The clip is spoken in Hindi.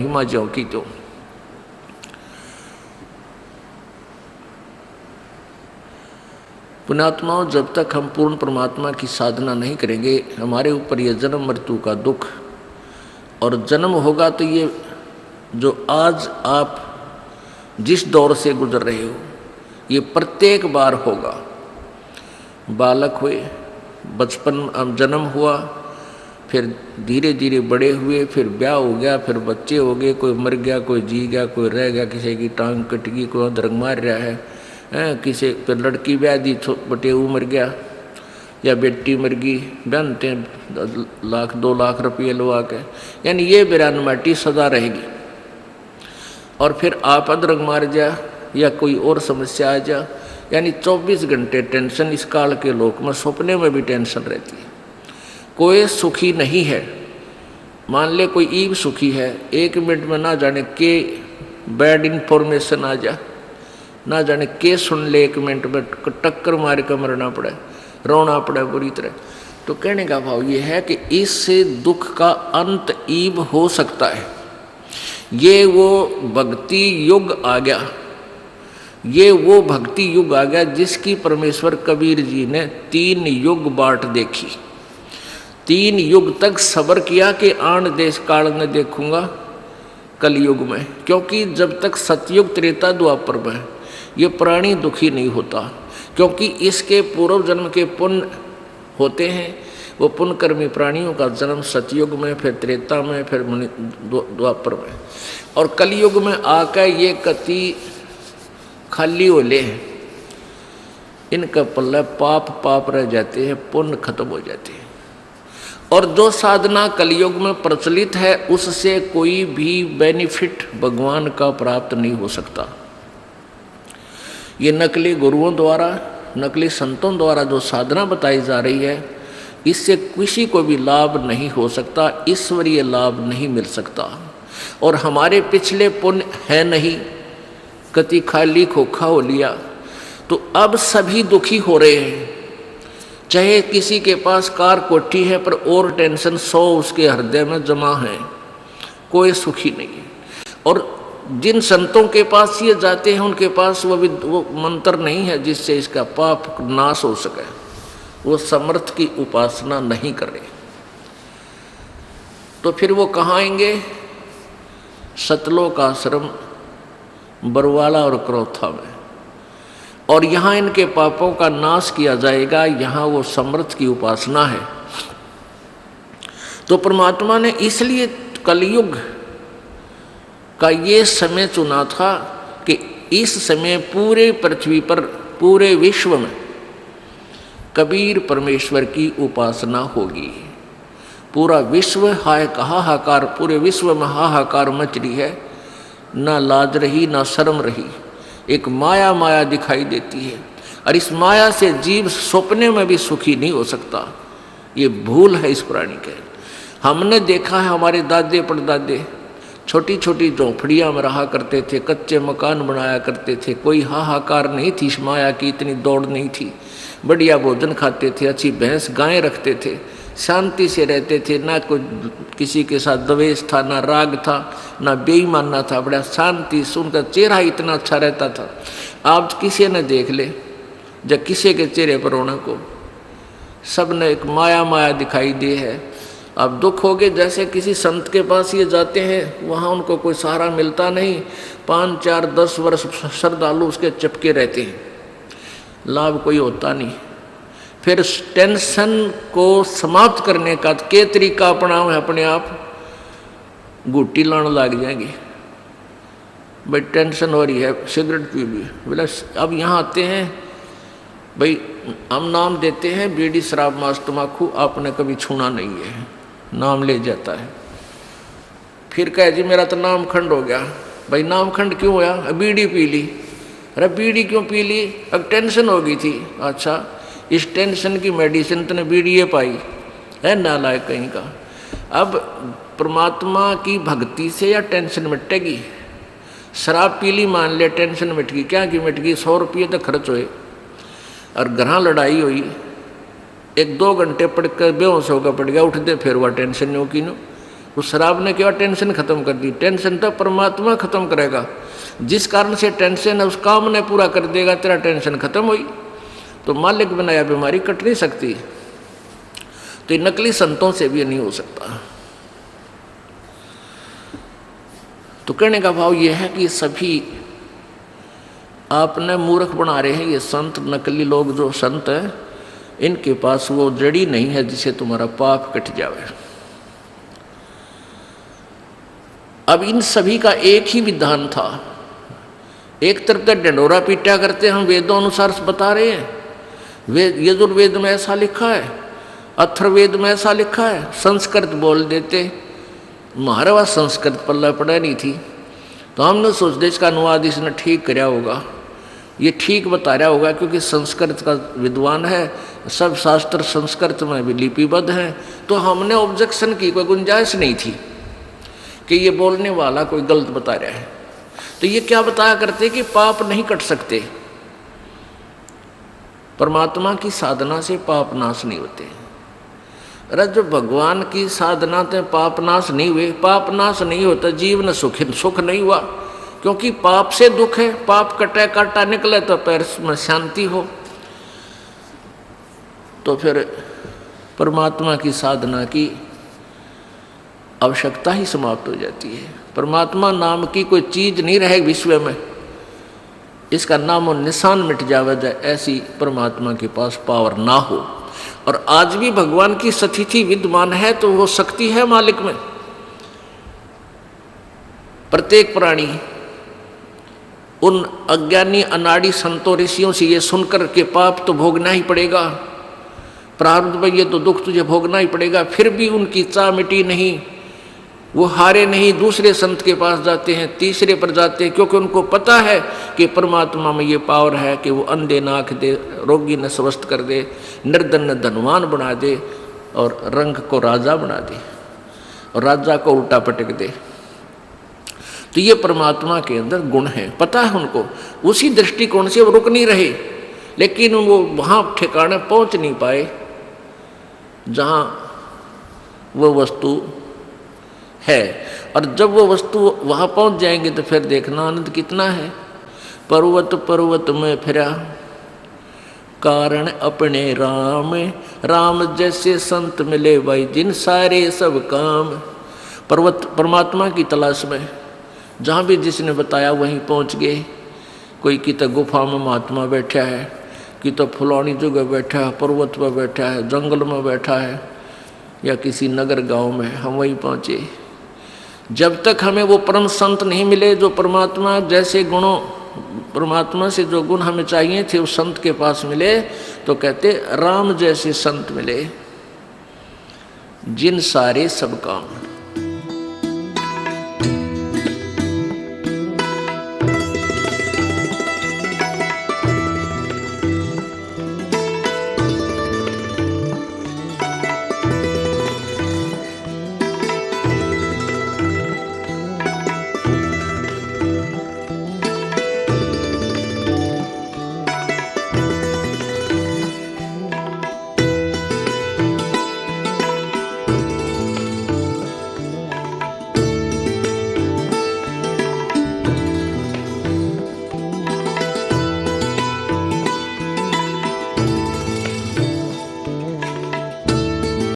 महिमा ज्यों की तो। पुण्यात्माओं, जब तक हम पूर्ण परमात्मा की साधना नहीं करेंगे, हमारे ऊपर ये जन्म मृत्यु का दुख, और जन्म होगा तो ये जो आज आप जिस दौर से गुजर रहे हो, ये प्रत्येक बार होगा। बालक हुए, बचपन जन्म हुआ, फिर धीरे धीरे बड़े हुए, फिर ब्याह हो गया, फिर बच्चे हो गए, कोई मर गया, कोई जी गया, कोई रह गया, किसी की टांग कट गई, कोई अधरंग मार रहा है, किसी फिर लड़की ब्याह दी, बटे वो मर गया, या बेटी मर गई, बनते लाख 2 लाख रुपये लगा के, यानी ये बेरानमाटी सदा रहेगी। और फिर आप अधरंग मार जा या कोई और समस्या आ जा, यानी 24 घंटे टेंशन। इस काल के लोक में सपने में भी टेंशन रहती है। कोई सुखी नहीं है। मान ले कोई ईव सुखी है, 1 मिनट में ना जाने के बैड इन्फॉर्मेशन आ जा, ना जाने के सुन ले, 1 मिनट में टक्कर मार कर मरना पड़े, रोना पड़े बुरी तरह। तो कहने का भाव ये है कि इससे दुख का अंत ईव हो सकता है। ये वो भक्ति युग आ गया, ये वो भक्ति युग आ गया जिसकी परमेश्वर कबीर जी ने 3 युग बाट देखी। 3 युग तक सब्र किया कि आन देश काल न देखूंगा कलयुग में, क्योंकि जब तक सतयुग त्रेता द्वापर में ये प्राणी दुखी नहीं होता, क्योंकि इसके पूर्व जन्म के पुण्य होते हैं। वो पुण्यकर्मी प्राणियों का जन्म सतयुग में, फिर त्रेता में, फिर द्वापर में, और कलयुग में आकर ये कति खाली होले हैं। इनका पल्ला पाप रह जाते हैं, पुण्य खत्म हो जाते हैं। और जो साधना कलयुग में प्रचलित है, उससे कोई भी बेनिफिट भगवान का प्राप्त नहीं हो सकता। ये नकली गुरुओं द्वारा, नकली संतों द्वारा जो साधना बताई जा रही है, इससे किसी को भी लाभ नहीं हो सकता, ईश्वरीय लाभ नहीं मिल सकता। और हमारे पिछले पुण्य है नहीं, कति खाली खोखा हो लिया, तो अब सभी दुखी हो रहे हैं। चाहे किसी के पास कार कोठी है, पर और टेंशन 100 उसके हृदय में जमा है, कोई सुखी नहीं है। और जिन संतों के पास ये जाते हैं, उनके पास वो मंत्र नहीं है जिससे इसका पाप नाश हो सके। वो समर्थ की उपासना नहीं कर रहे, तो फिर वो कहाँ आएंगे? सतलोक आश्रम, बरवाला और क्रोथा में। और यहाँ इनके पापों का नाश किया जाएगा। यहाँ वो समर्थ की उपासना है। तो परमात्मा ने इसलिए कलयुग का ये समय चुना था कि इस समय पूरे पृथ्वी पर, पूरे विश्व में कबीर परमेश्वर की उपासना होगी। पूरा विश्व हाहाकार, पूरे विश्व में हाहाकार मच रही है। ना लाज रही, ना शर्म रही, एक माया दिखाई देती है। और इस माया से जीव सपने में भी सुखी नहीं हो सकता। ये भूल है इस प्राणी के। हमने देखा है, हमारे दादे परदादे छोटी छोटी झोंपड़ियाँ में रहा करते थे, कच्चे मकान बनाया करते थे। कोई हाहाकार नहीं थी, इस माया की इतनी दौड़ नहीं थी। बढ़िया भोजन खाते थे, अच्छी भैंस गायें रखते थे, शांति से रहते थे। ना कोई किसी के साथ द्वेष था, ना राग था, ना बेईमानना था। बड़ा शांति से उनका चेहरा इतना अच्छा रहता था। आप किसी ने देख ले, जब किसी के चेहरे पर रोना को, सब ने एक माया दिखाई दी है। अब दुख हो गए, जैसे किसी संत के पास ये जाते हैं, वहाँ उनको कोई सहारा मिलता नहीं। 5, 4, 10 वर्ष श्रद्धालु उसके चिपके रहते हैं, लाभ कोई होता नहीं। फिर टेंशन को समाप्त करने का के तरीका अपनाओ, अपने आप गुट्टी लाने लग जाएंगे। भाई टेंशन हो रही है, सिगरेट पी ली, बोला अब यहाँ आते हैं, भाई हम नाम देते हैं बीड़ी शराब मांस तम्बाकू, आपने कभी छूना नहीं है, नाम ले जाता है। फिर कहे जी मेरा तो नाम खंड हो गया। भाई नाम खंड क्यों होया? बीड़ी पी ली। अरे बीड़ी क्यों पी ली? अब टेंशन हो गई थी। अच्छा, इस टेंशन की मेडिसिन तूने बीड़ी ये पाई है, नालायक कहीं का। अब परमात्मा की भक्ति से या टेंशन मिटेगी? शराब पी ली, मान ले टेंशन मिट गई, क्या की मिट गई? 100 रुपये तो खर्च हुए, और घर लड़ाई हुई, 1-2 घंटे पढ़ कर बेहोश होकर पड़ गया, उठ दे, फिर वह टेंशन नहीं होगी। उस शराब ने क्या टेंशन खत्म कर दी। टेंशन तो परमात्मा खत्म करेगा, जिस कारण से टेंशन है उस काम ने पूरा कर देगा, तेरा टेंशन खत्म हुई। तो मालिक बनाया बीमारी कट नहीं सकती। तो ये नकली संतों से भी नहीं हो सकता। तो कहने का भाव ये है कि सभी आपने मूर्ख बना रहे हैं। ये संत नकली लोग जो संत हैं, इनके पास वो जड़ी नहीं है जिसे तुम्हारा पाप कट जावे। अब इन सभी का एक ही विधान था। एक तरफ तो डंडोरा पीटा करते हम वेदों अनुसार बता रहे हैं, वेद यजुर्वेद में ऐसा लिखा है, अथर्ववेद में ऐसा लिखा है, संस्कृत बोल देते। हमारे पास संस्कृत पल्ला पड़ा नहीं थी, तो हमने सोच दिया इसका अनुवाद इसने ठीक कराया होगा, ये ठीक बता रहा होगा, क्योंकि संस्कृत का विद्वान है, सब शास्त्र संस्कृत में भी लिपिबद्ध हैं। तो हमने ऑब्जेक्शन की कोई गुंजाइश नहीं थी कि ये बोलने वाला कोई गलत बता रहा है। तो ये क्या बताया करते कि पाप नहीं कट सकते, परमात्मा की साधना से पाप नाश नहीं होते। अरे जो भगवान की साधना से पाप नाश नहीं हुए, पाप नाश नहीं होता, जीवन सुख नहीं हुआ, क्योंकि पाप से दुख है। पाप कटे काटा निकले तो पैर में शांति हो। तो फिर परमात्मा की साधना की आवश्यकता ही समाप्त हो जाती है। परमात्मा नाम की कोई चीज नहीं रहे विश्व में, इसका नाम और निशान मिट जावे जाए, ऐसी परमात्मा के पास पावर ना हो। और आज भी भगवान की स्थिति विद्यमान है, तो वो शक्ति है मालिक में। प्रत्येक प्राणी उन अज्ञानी अनाड़ी संतों ऋषियों से ये सुनकर के पाप तो भोगना ही पड़ेगा, प्रारब्ध में ये तो दुख तुझे भोगना ही पड़ेगा, फिर भी उनकी चाह मिटी नहीं, वो हारे नहीं, दूसरे संत के पास जाते हैं, तीसरे पर जाते हैं, क्योंकि उनको पता है कि परमात्मा में ये पावर है कि वो अंधे न आँख दे, रोगी न स्वस्थ कर दे, निर्धन न धनवान बना दे, और रंग को राजा बना दे, और राजा को उल्टा पटक दे। तो ये परमात्मा के अंदर गुण है, पता है उनको। उसी दृष्टिकोण से वो रुक नहीं रहे, लेकिन वो वहाँ ठिकाने पहुँच नहीं पाए जहाँ वो वस्तु है। और जब वो वस्तु वहाँ पहुँच जाएंगे तो फिर देखना आनंद कितना है। पर्वत पर्वत में फिरा कारण अपने राम, राम जैसे संत मिले भाई जिन सारे सब काम। पर्वत परमात्मा की तलाश में जहाँ भी जिसने बताया वहीं पहुँच गए। कोई की तो गुफा में महात्मा बैठा है, कि तो फुलौनी जगह बैठा है, पर्वत पर बैठा है, जंगल में बैठा है, या किसी नगर गांव में, हम वहीं पहुँचे। जब तक हमें वो परम संत नहीं मिले जो परमात्मा जैसे गुणों, परमात्मा से जो गुण हमें चाहिए थे उस संत के पास मिले, तो कहते राम जैसे संत मिले जिन सारे सब काम।